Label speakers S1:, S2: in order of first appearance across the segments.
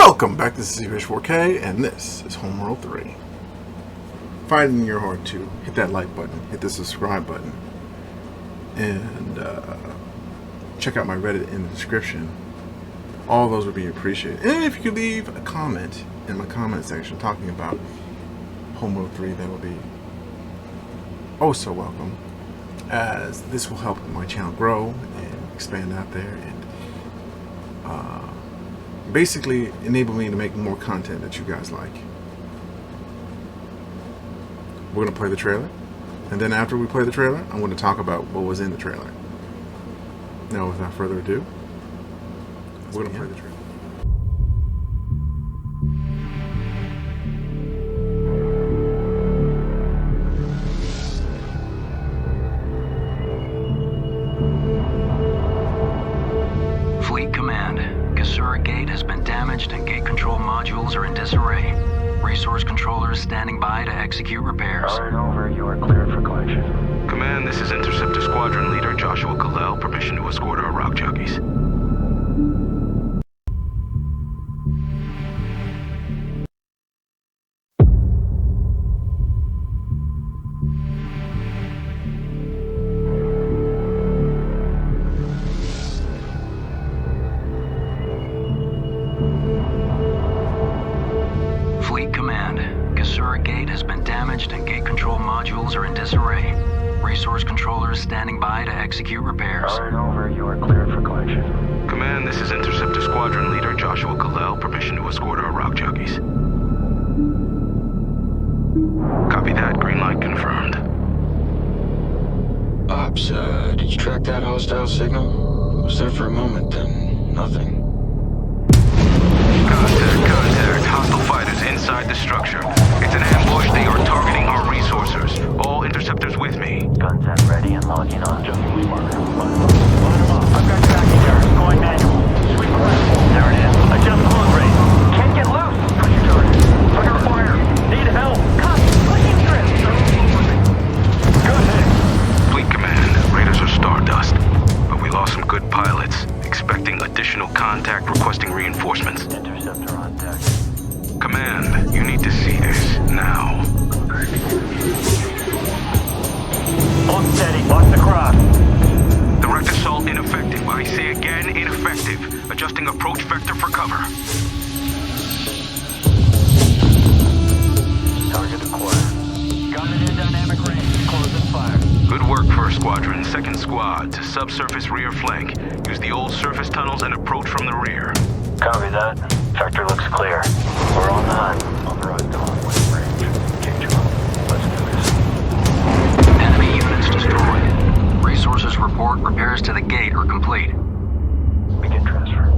S1: Welcome back, this is Fish4K, and this is Homeworld 3. Find it in your heart to hit that like button, hit the subscribe button, and check out my Reddit in the description. All those would be appreciated. And if you could leave a comment in my comment section talking about Homeworld 3, that would be oh so welcome, as this will help my channel grow and expand out there and basically enable me to make more content that you guys like. We're going to play the trailer, and then after we play the trailer, I'm going to talk about what was in the trailer. Now, without further ado, we're going to play the trailer.
S2: Fleet Command. Kesura Gate has been damaged and gate control modules are in disarray. Resource controllers standing by to execute repairs.
S3: Alright, over. You are cleared for collection.
S4: Command, this is Interceptor Squadron Leader Joshua Kalel. Permission to escort our rock juggies.
S2: Fleet Command. Kesura Gate has been damaged and gate control modules are in disarray. Resource controllers standing by to execute repairs.
S3: Alright, over. You are cleared for collection.
S4: Command, this is Interceptor Squadron Leader Joshua Kalel. Permission to escort our rock juggies. Copy that. Green light confirmed.
S5: Ops, did you track that hostile signal? It was there for a moment, then nothing.
S4: Contact. Hostile fighters inside the structure. It's an ambush. They are targeting our resources. All interceptors with me.
S3: Guns at ready and logging on. Just sweep marker. Line them up. I've got tracking errors. Going manual. Sweep rifle. There it is. Adjust close rate. Can't get loose. Push your target. Under fire. Need help. Copy. Pushing through. Go ahead.
S4: Fleet Command. Raiders are stardust. But we lost some good pilots. Expecting additional contact, requesting reinforcements.
S3: Interceptor on deck.
S4: Command, you need to see this now.
S3: Hold steady. Watch the cross.
S4: Direct assault ineffective. I say again, ineffective. Adjusting approach vector for cover.
S3: Target acquired. Gunman in dynamic range. Closing fire.
S4: Good work, First Squadron. Second Squad, to subsurface rear flank. Use the old surface tunnels and approach from the rear.
S3: Copy that. Vector looks clear. We're on the hunt. Authorized to onward range. Change them up. Let's do this.
S2: Enemy units destroyed. Resources report repairs to the gate are complete.
S3: Begin transfer.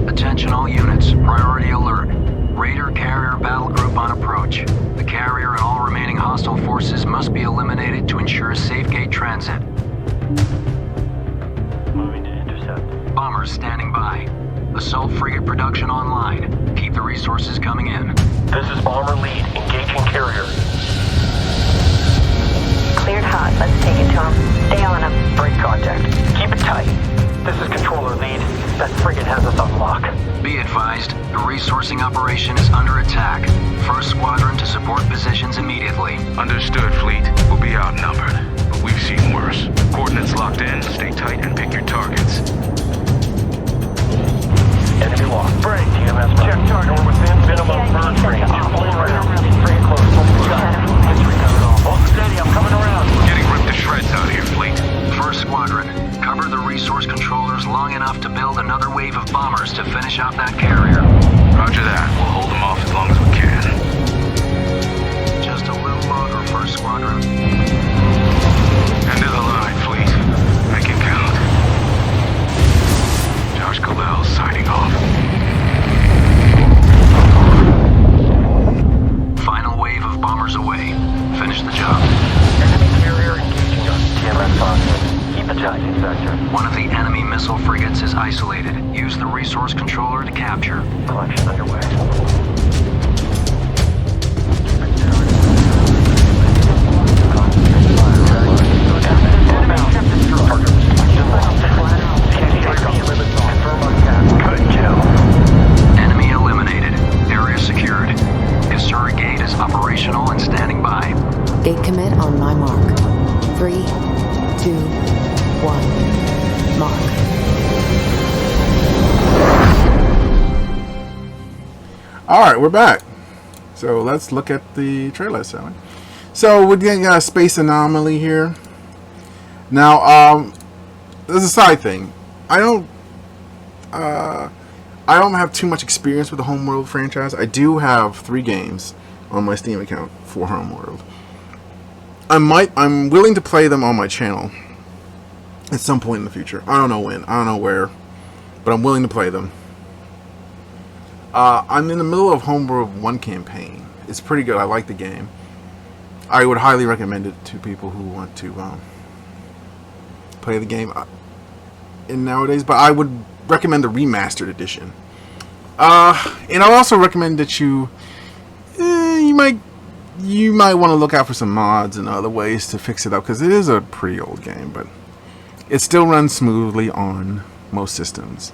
S2: Attention all units. Priority alert. Raider carrier battle group on approach. The carrier and all remaining hostile forces must be eliminated to ensure safe gate transit.
S3: Moving to intercept.
S2: Bombers standing by. Assault frigate production online. Keep the resources coming in.
S3: This is Bomber Lead. Engaging carrier.
S6: Cleared hot. Let's take it to him. Stay on him.
S3: Break contact. Keep it tight. This is Controller Lead. That frigate has us on lock.
S2: Be advised, the resourcing operation is under attack. First Squadron to support positions immediately.
S4: Understood, Fleet. We'll be outnumbered, but we've seen worse. Coordinates locked in, stay tight and pick your targets.
S3: Enemy lock. Break. TMS. Check target. We're within minimum burn range. Pull around. Frigate close. Pull the shot. Hold steady. I'm coming around.
S4: Getting ripped to shreds out here, Fleet.
S2: First Squadron, cover the resource controllers long enough to build another wave of bombers to finish out that carrier.
S4: Roger that. We'll hold them off as long as we can.
S2: Just a little longer, First Squadron.
S4: End of the line, Fleet. Make it count. Josh Kalel signing off.
S2: Final wave of bombers away. Finish the job.
S3: Enemy carrier engaging us. TMS positive. Keep it tight, Vector.
S2: One of the enemy missile frigates is isolated. Use the resource controller to capture.
S3: Collection underway. Target. Confirm on cap.
S1: All right, we're back. So let's look at the trailer, shall we? So we're getting a space anomaly here. Now, there's a side thing. I don't have too much experience with the Homeworld franchise. I do have 3 games on my Steam account for Homeworld. I'm willing to play them on my channel at some point in the future. I don't know when, I don't know where, but I'm willing to play them. I'm in the middle of Homeworld 1 campaign. It's pretty good. I like the game. I would highly recommend it to people who want to play the game in nowadays, but I would recommend the remastered edition. And I also recommend that you might want to look out for some mods and other ways to fix it up, because it is a pretty old game, but it still runs smoothly on most systems.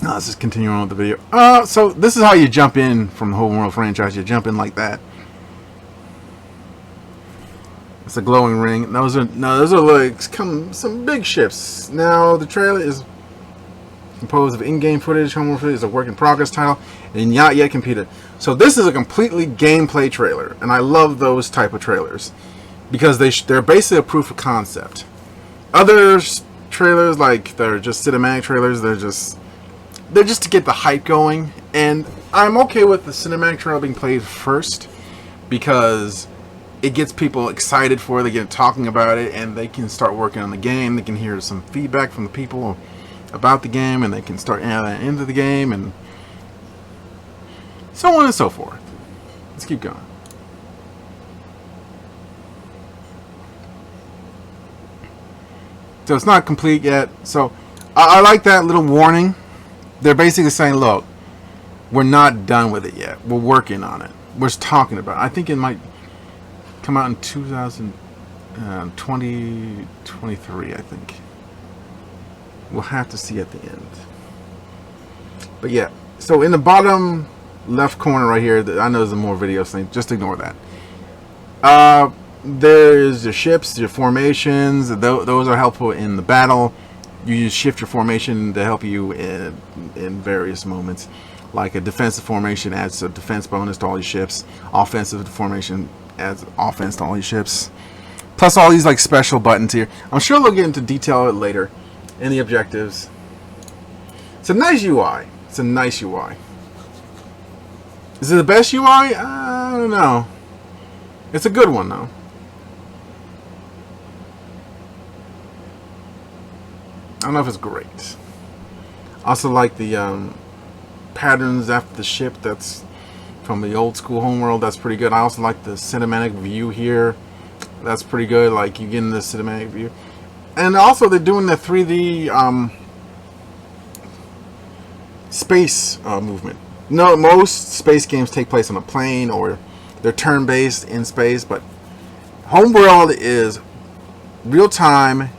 S1: Now, let's just continue on with the video. So this is how you jump in from the Homeworld franchise. You jump in like that. It's a glowing ring. Those are like some big ships. Now the trailer is composed of in-game footage. Homeworld footage is a work in progress title and not yet completed. So this is a completely gameplay trailer, and I love those type of trailers because they're basically a proof of concept. Other trailers, like they're just cinematic trailers, they're just to get the hype going, and I'm okay with the cinematic trailer being played first because it gets people excited for it, they get talking about it, and they can start working on the game. They can hear some feedback from the people about the game, and they can start adding that into the game, and so on and so forth. Let's keep going. So it's not complete yet. So I like that little warning. They're basically saying, look, we're not done with it yet. We're working on it. We're just talking about it. I think it might come out in 2023, I think. We'll have to see at the end. But yeah, so in the bottom left corner right here, I know there's a more video thing. Just ignore that. There's your ships, your formations. Those are helpful in the battle. You just shift your formation to help you in various moments. Like a defensive formation adds a defense bonus to all your ships. Offensive formation adds offense to all your ships. Plus all these like special buttons here. I'm sure they'll get into detail later in the objectives. It's a nice UI. It's a nice UI. Is it the best UI? I don't know. It's a good one though. I don't know if it's great. Also like the patterns after the ship that's from the old school Homeworld. That's pretty good. I also like the cinematic view here. That's pretty good. Like you get in the cinematic view. And also they're doing the 3D space movement. No, most space games take place on a plane or they're turn-based in space, but Homeworld is real time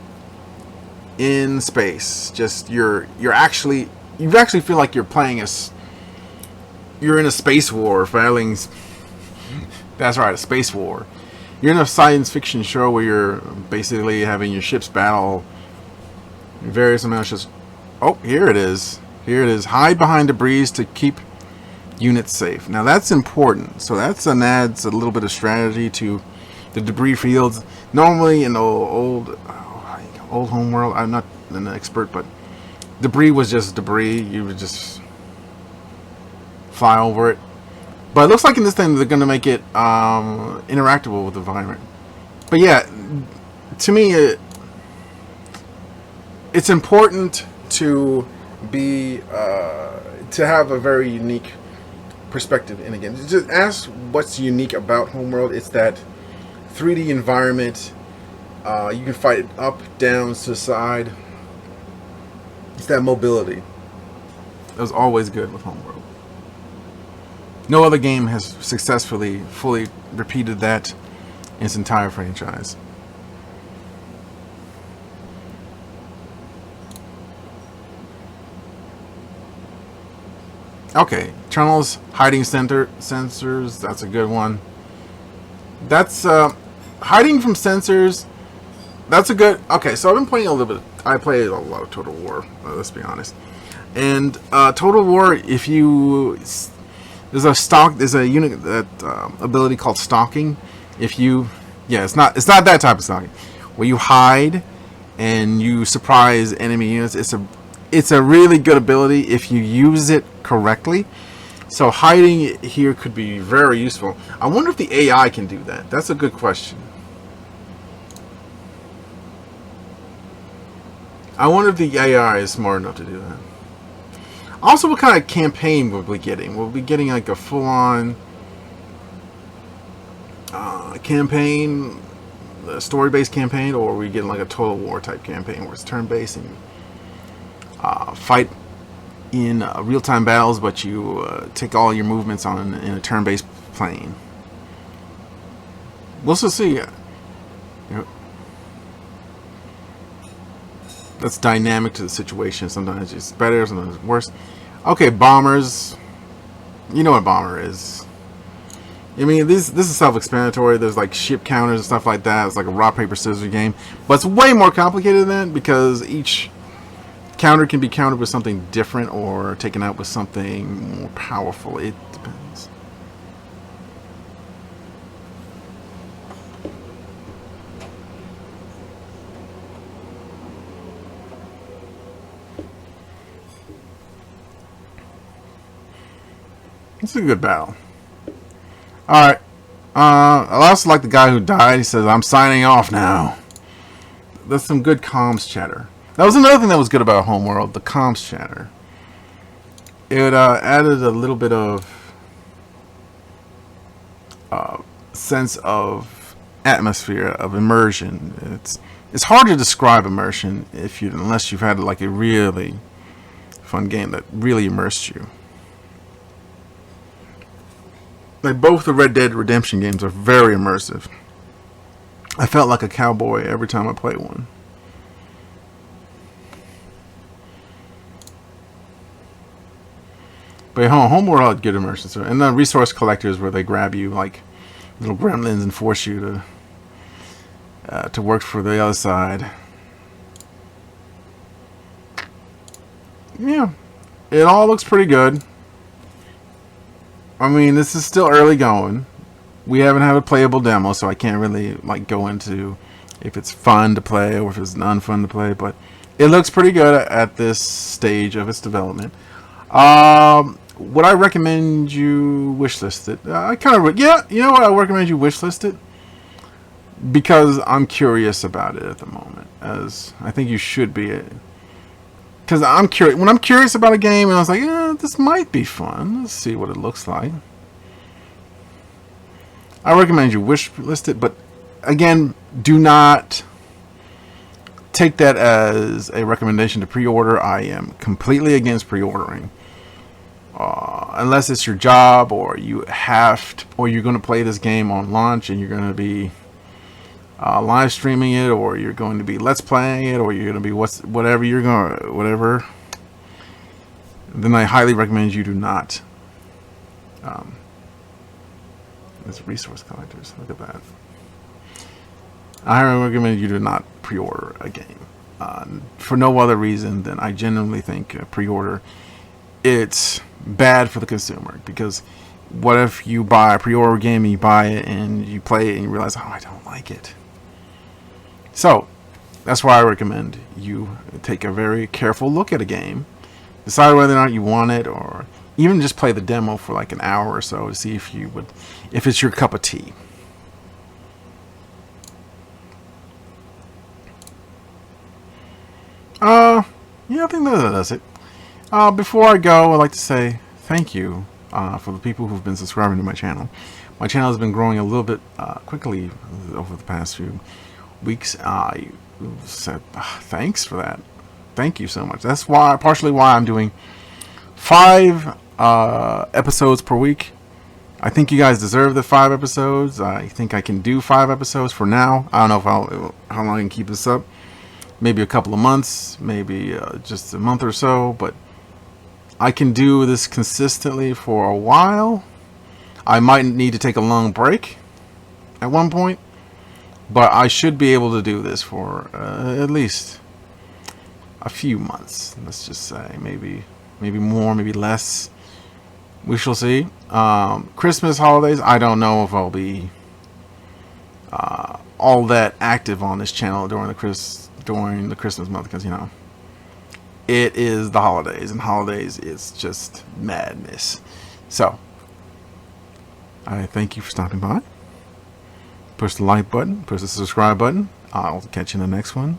S1: in space. Just you actually feel like you're playing you're in a space war fighting. That's right, a space war. You're in a science fiction show where you're basically having your ships battle various amounts of... Oh, here it is. Here it is. Hide behind debris to keep units safe. Now that's important. So adds a little bit of strategy to the debris fields. Normally in the old Homeworld, I'm not an expert, but debris was just debris. You would just fly over it. But it looks like in this thing they're going to make it interactable with the environment. But yeah, to me, it's important to be to have a very unique perspective in a game. Just ask what's unique about Homeworld. It's that 3D environment. You can fight it up, down, to the side. It's that mobility. That was always good with Homeworld. No other game has successfully, fully repeated that in its entire franchise. Okay, tunnels, hiding sensors. That's a good one. That's hiding from sensors that's a good. Okay, so I've been playing a little bit. I played a lot of Total War. Let's be honest. And Total War, if you there's a unit that ability called stalking. If you, yeah, it's not that type of stalking where you hide and you surprise enemy units. It's a really good ability if you use it correctly. So hiding here could be very useful. I wonder if the AI can do that. That's a good question. I wonder if the AI is smart enough to do that. Also, what kind of campaign will we be getting? Will we be getting like a full-on campaign, a story-based campaign, or are we getting like a Total War type campaign where it's turn-based and fight in real-time battles, but you take all your movements on in a turn-based plane? We'll still see. That's dynamic to the situation. Sometimes it's better, sometimes it's worse. Okay, bombers. You know what bomber is. I mean, this is self-explanatory. There's like ship counters and stuff like that. It's like a rock, paper, scissors game. But it's way more complicated than that because each counter can be countered with something different or taken out with something more powerful. It depends. It's a good battle. Alright. I also like the guy who died. He says, I'm signing off now. That's some good comms chatter. That was another thing that was good about Homeworld, the comms chatter. It added a little bit of sense of atmosphere, of immersion. It's hard to describe immersion unless you've had like a really fun game that really immersed you. Like both the Red Dead Redemption games are very immersive. I felt like a cowboy every time I played one. But Homeworld had good immersion. So, and the resource collectors where they grab you like little gremlins and force you to work for the other side. Yeah, it all looks pretty good. I mean, this is still early going. We haven't had a playable demo, so I can't really like go into if it's fun to play or if it's non-fun to play. But it looks pretty good at this stage of its development. Would I recommend you wishlist it? Yeah, you know what? I recommend you wishlist it because I'm curious about it at the moment, as I think you should be. Because I'm curious. When I'm curious about a game, and I was like, this might be fun. Let's see what it looks like. I recommend you wishlist it, but again, do not take that as a recommendation to pre-order. I am completely against pre-ordering. Unless it's your job, or you have to, or you're going to play this game on launch, and you're going to be live streaming it, or you're going to be let's playing it, or you're going to be whatever. Then I highly recommend you do not. It's resource collectors. Look at that. I highly recommend you do not pre-order a game for no other reason than I genuinely think pre-order. It's bad for the consumer, because what if you buy a pre-order game and you buy it and you play it and you realize, oh, I don't like it. So that's why I recommend you take a very careful look at a game, decide whether or not you want it, or even just play the demo for like an hour or so to see if it's your cup of tea. Yeah, I think that does it. Before I go, I'd like to say thank you for the people who've been subscribing to my channel. My channel has been growing a little bit quickly over the past few weeks. I said thanks for that. Thank you so much. That's partially why I'm doing 5 episodes per week. I think you guys deserve the 5 episodes. I think I can do 5 episodes for now. I don't know how long I can keep this up. Maybe a couple of months, maybe just a month or so, but I can do this consistently for a while. I might need to take a long break at one point, But I should be able to do this for at least a few months. Let's just say maybe more, maybe less. We shall see. Christmas, holidays, I don't know if I'll be all that active on this channel during the Christmas month, because, you know, it is the holidays, and holidays is just madness. So I thank you for stopping by. Push the like button, push the subscribe button. I'll catch you in the next one.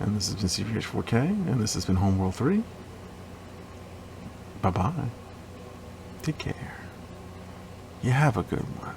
S1: And this has been CPH4K, and this has been Homeworld 3. Bye-bye. Take care. You have a good one.